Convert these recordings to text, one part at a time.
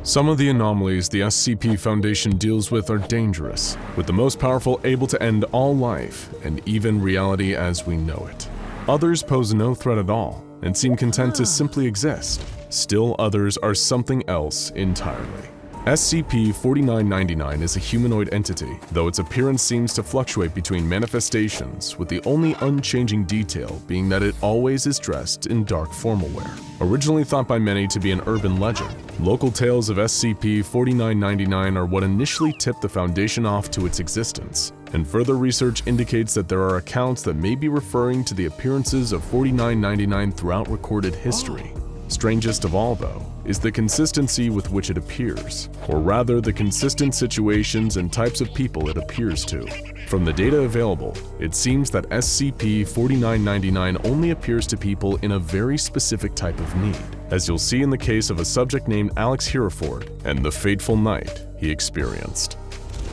Some of the anomalies the SCP Foundation deals with are dangerous, with the most powerful able to end all life and even reality as we know it. Others pose no threat at all and seem content to simply exist. Still others are something else entirely. SCP-4999 is a humanoid entity, though its appearance seems to fluctuate between manifestations, with the only unchanging detail being that it always is dressed in dark formalwear. Originally thought by many to be an urban legend, local tales of SCP-4999 are what initially tipped the Foundation off to its existence, and further research indicates that there are accounts that may be referring to the appearances of 4999 throughout recorded history. Strangest of all, though, is the consistency with which it appears, or rather the consistent situations and types of people it appears to. From the data available, it seems that SCP-4999 only appears to people in a very specific type of need, as you'll see in the case of a subject named Alex Hereford and the fateful night he experienced.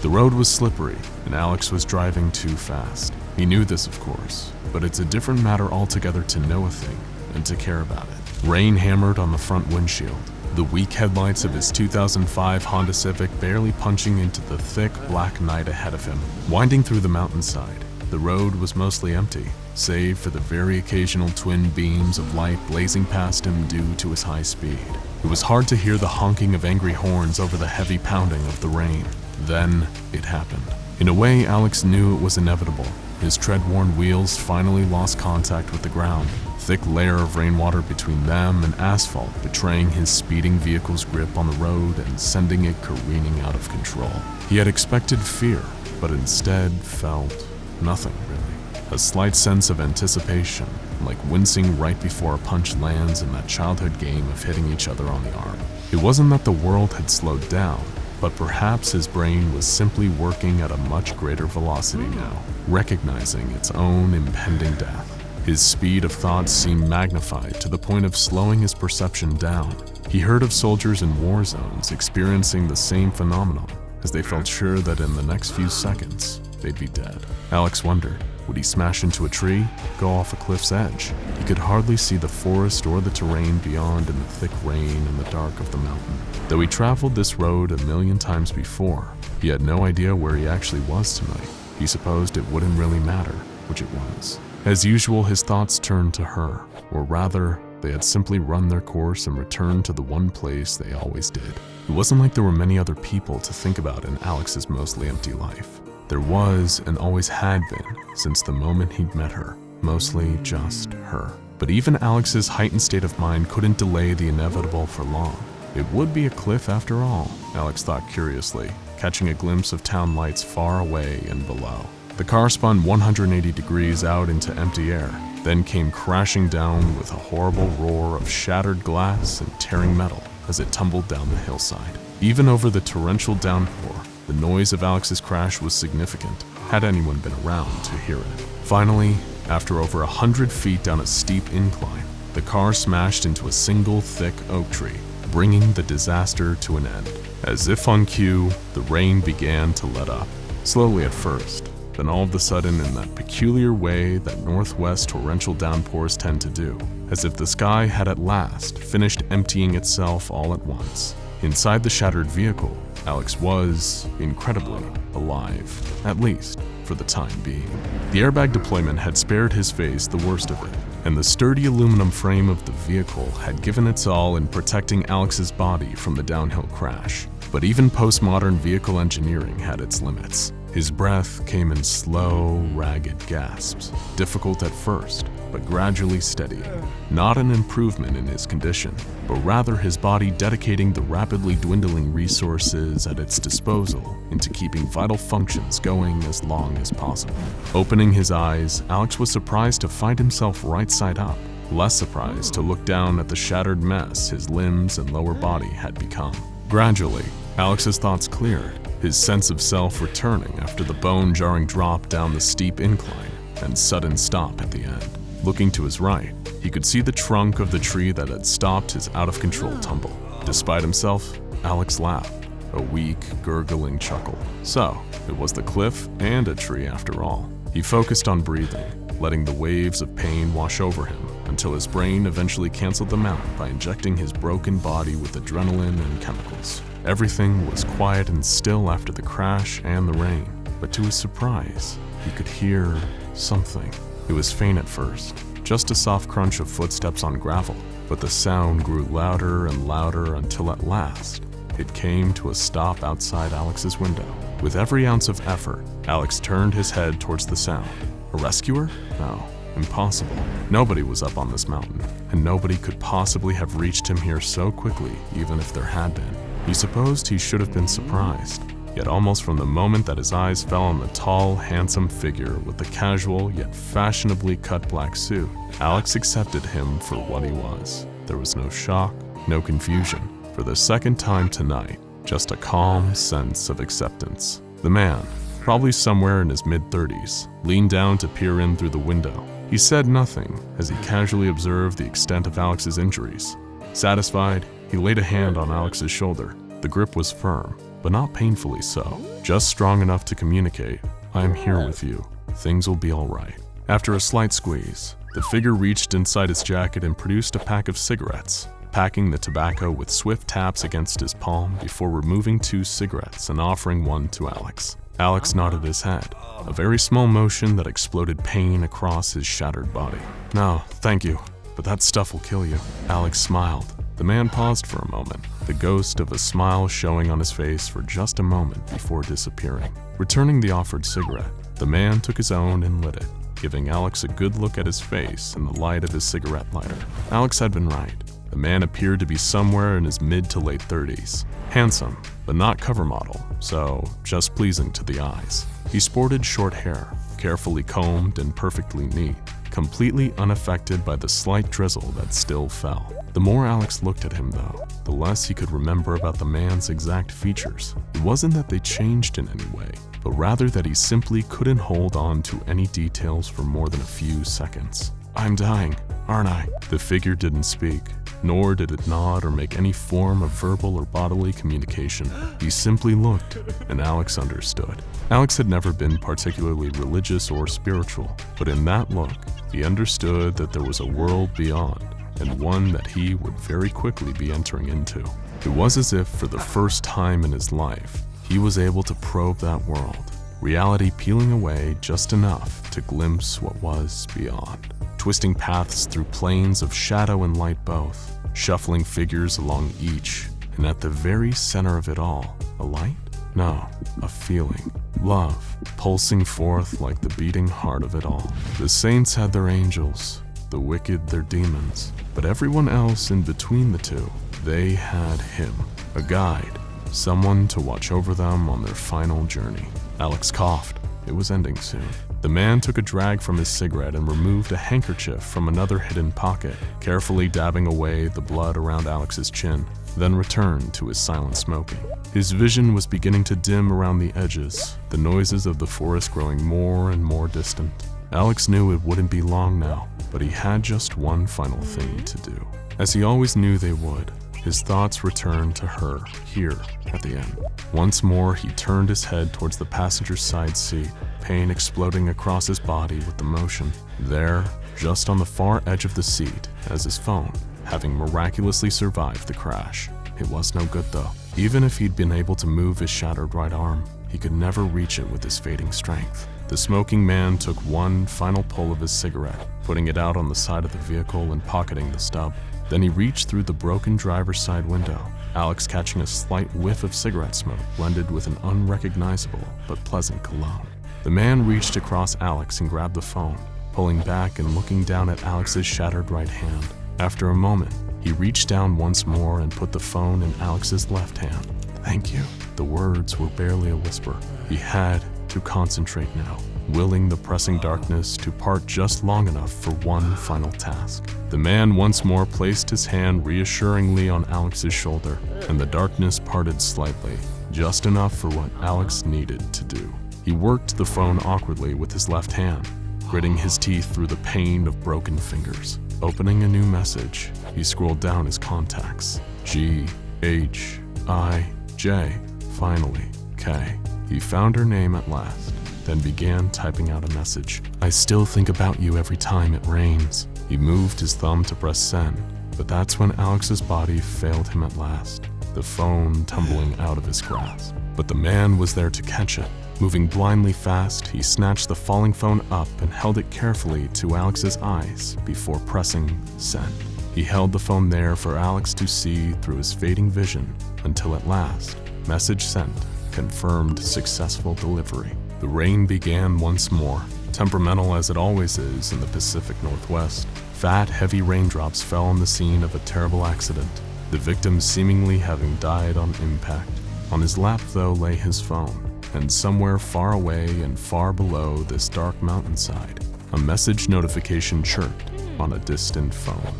The road was slippery, and Alex was driving too fast. He knew this, of course, but it's a different matter altogether to know a thing and to care about it. Rain hammered on the front windshield, the weak headlights of his 2005 Honda Civic barely punching into the thick, black night ahead of him. Winding through the mountainside, the road was mostly empty, save for the very occasional twin beams of light blazing past him due to his high speed. It was hard to hear the honking of angry horns over the heavy pounding of the rain. Then it happened. In a way, Alex knew it was inevitable. His tread-worn wheels finally lost contact with the ground, thick layer of rainwater between them and asphalt betraying his speeding vehicle's grip on the road and sending it careening out of control. He had expected fear, but instead felt nothing really. A slight sense of anticipation, like wincing right before a punch lands in that childhood game of hitting each other on the arm. It wasn't that the world had slowed down, but perhaps his brain was simply working at a much greater velocity now, recognizing its own impending death. His speed of thought seemed magnified to the point of slowing his perception down. He heard of soldiers in war zones experiencing the same phenomenon, as they felt sure that in the next few seconds, they'd be dead. Alex wondered, would he smash into a tree, go off a cliff's edge? He could hardly see the forest or the terrain beyond in the thick rain and the dark of the mountain. Though he traveled this road 1,000,000 times before, he had no idea where he actually was tonight. He supposed it wouldn't really matter, which it was. As usual, his thoughts turned to her, or rather, they had simply run their course and returned to the one place they always did. It wasn't like there were many other people to think about in Alex's mostly empty life. There was, and always had been, since the moment he'd met her, mostly just her. But even Alex's heightened state of mind couldn't delay the inevitable for long. It would be a cliff after all, Alex thought curiously, catching a glimpse of town lights far away and below. The car spun 180 degrees out into empty air, then came crashing down with a horrible roar of shattered glass and tearing metal as it tumbled down the hillside. Even over the torrential downpour, the noise of Alex's crash was significant, had anyone been around to hear it. Finally, after over 100 feet down a steep incline, the car smashed into a single thick oak tree, bringing the disaster to an end. As if on cue, the rain began to let up, slowly at first, then all of a sudden in that peculiar way that northwest torrential downpours tend to do, as if the sky had at last finished emptying itself all at once. Inside the shattered vehicle, Alex was, incredibly, alive, at least for the time being. The airbag deployment had spared his face the worst of it, and the sturdy aluminum frame of the vehicle had given its all in protecting Alex's body from the downhill crash. But even postmodern vehicle engineering had its limits. His breath came in slow, ragged gasps, difficult at first, but gradually steadying. Not an improvement in his condition, but rather his body dedicating the rapidly dwindling resources at its disposal into keeping vital functions going as long as possible. Opening his eyes, Alex was surprised to find himself right side up, less surprised to look down at the shattered mess his limbs and lower body had become. Gradually, Alex's thoughts cleared, his sense of self returning after the bone-jarring drop down the steep incline and sudden stop at the end. Looking to his right, he could see the trunk of the tree that had stopped his out-of-control tumble. Despite himself, Alex laughed, a weak, gurgling chuckle. So, it was the cliff and a tree after all. He focused on breathing, letting the waves of pain wash over him until his brain eventually canceled them out by injecting his broken body with adrenaline and chemicals. Everything was quiet and still after the crash and the rain, but to his surprise, he could hear something. It was faint at first, just a soft crunch of footsteps on gravel, but the sound grew louder and louder until at last, it came to a stop outside Alex's window. With every ounce of effort, Alex turned his head towards the sound. A rescuer? No, impossible. Nobody was up on this mountain, and nobody could possibly have reached him here so quickly, even if there had been. He supposed he should have been surprised, yet almost from the moment that his eyes fell on the tall, handsome figure with the casual yet fashionably cut black suit, Alex accepted him for what he was. There was no shock, no confusion. For the second time tonight, just a calm sense of acceptance. The man, probably somewhere in his mid-30s, leaned down to peer in through the window. He said nothing as he casually observed the extent of Alex's injuries. Satisfied, he laid a hand on Alex's shoulder. The grip was firm, but not painfully so, just strong enough to communicate, "I am here with you. Things will be all right." After a slight squeeze, the figure reached inside his jacket and produced a pack of cigarettes, packing the tobacco with swift taps against his palm before removing 2 cigarettes and offering one to Alex. Alex nodded his head, a very small motion that exploded pain across his shattered body. "No, thank you, but that stuff will kill you." Alex smiled. The man paused for a moment, the ghost of a smile showing on his face for just a moment before disappearing. Returning the offered cigarette, the man took his own and lit it, giving Alex a good look at his face in the light of his cigarette lighter. Alex had been right. The man appeared to be somewhere in his mid to late 30s. Handsome, but not cover model, so just pleasing to the eyes. He sported short hair, carefully combed and perfectly neat, completely unaffected by the slight drizzle that still fell. The more Alex looked at him though, the less he could remember about the man's exact features. It wasn't that they changed in any way, but rather that he simply couldn't hold on to any details for more than a few seconds. "I'm dying, aren't I?" The figure didn't speak, nor did it nod or make any form of verbal or bodily communication. He simply looked, and Alex understood. Alex had never been particularly religious or spiritual, but in that look, he understood that there was a world beyond, and one that he would very quickly be entering into. It was as if, for the first time in his life, he was able to probe that world, reality peeling away just enough to glimpse what was beyond. Twisting paths through planes of shadow and light both, shuffling figures along each, and at the very center of it all, a light? No, a feeling. Love, pulsing forth like the beating heart of it all. The saints had their angels, the wicked their demons, but everyone else in between the two, they had him, a guide, someone to watch over them on their final journey. Alex coughed. It was ending soon. The man took a drag from his cigarette and removed a handkerchief from another hidden pocket, carefully dabbing away the blood around Alex's chin, then returned to his silent smoking. His vision was beginning to dim around the edges, the noises of the forest growing more and more distant. Alex knew it wouldn't be long now, but he had just one final thing to do. As he always knew they would, his thoughts returned to her, here, at the end. Once more, he turned his head towards the passenger's side seat, pain exploding across his body with the motion. There, just on the far edge of the seat, as his phone, having miraculously survived the crash. It was no good though. Even if he'd been able to move his shattered right arm, he could never reach it with his fading strength. The smoking man took one final pull of his cigarette, putting it out on the side of the vehicle and pocketing the stub. Then he reached through the broken driver's side window, Alex catching a slight whiff of cigarette smoke blended with an unrecognizable but pleasant cologne. The man reached across Alex and grabbed the phone, pulling back and looking down at Alex's shattered right hand. After a moment, he reached down once more and put the phone in Alex's left hand. "Thank you." The words were barely a whisper. He had to concentrate now, willing the pressing darkness to part just long enough for one final task. The man once more placed his hand reassuringly on Alex's shoulder, and the darkness parted slightly, just enough for what Alex needed to do. He worked the phone awkwardly with his left hand, gritting his teeth through the pain of broken fingers. Opening a new message, he scrolled down his contacts. G, H, I, J, finally, K. He found her name at last. then began typing out a message. "I still think about you every time it rains." He moved his thumb to press send, but that's when Alex's body failed him at last, the phone tumbling out of his grasp. But the man was there to catch it. Moving blindly fast, he snatched the falling phone up and held it carefully to Alex's eyes before pressing send. He held the phone there for Alex to see through his fading vision until at last, message sent, confirmed successful delivery. The rain began once more, temperamental as it always is in the Pacific Northwest. Fat, heavy raindrops fell on the scene of a terrible accident, the victim seemingly having died on impact. On his lap, though, lay his phone, and somewhere far away and far below this dark mountainside, a message notification chirped on a distant phone.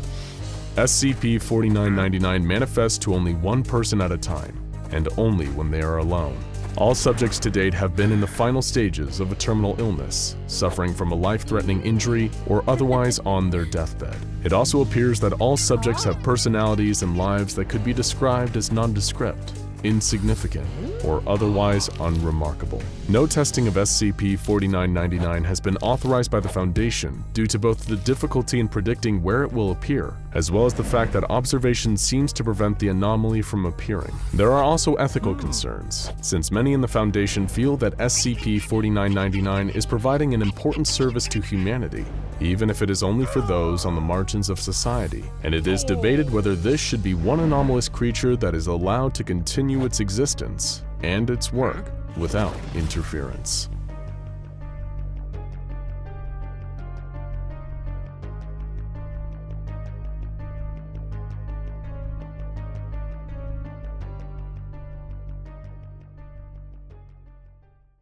SCP-4999 manifests to only one person at a time, and only when they are alone. All subjects to date have been in the final stages of a terminal illness, suffering from a life-threatening injury, or otherwise on their deathbed. It also appears that all subjects have personalities and lives that could be described as nondescript, insignificant, or otherwise unremarkable. No testing of SCP-4999 has been authorized by the Foundation due to both the difficulty in predicting where it will appear, as well as the fact that observation seems to prevent the anomaly from appearing. There are also ethical concerns, since many in the Foundation feel that SCP-4999 is providing an important service to humanity, even if it is only for those on the margins of society, and it is debated whether this should be one anomalous creature that is allowed to continue its existence and its work without interference.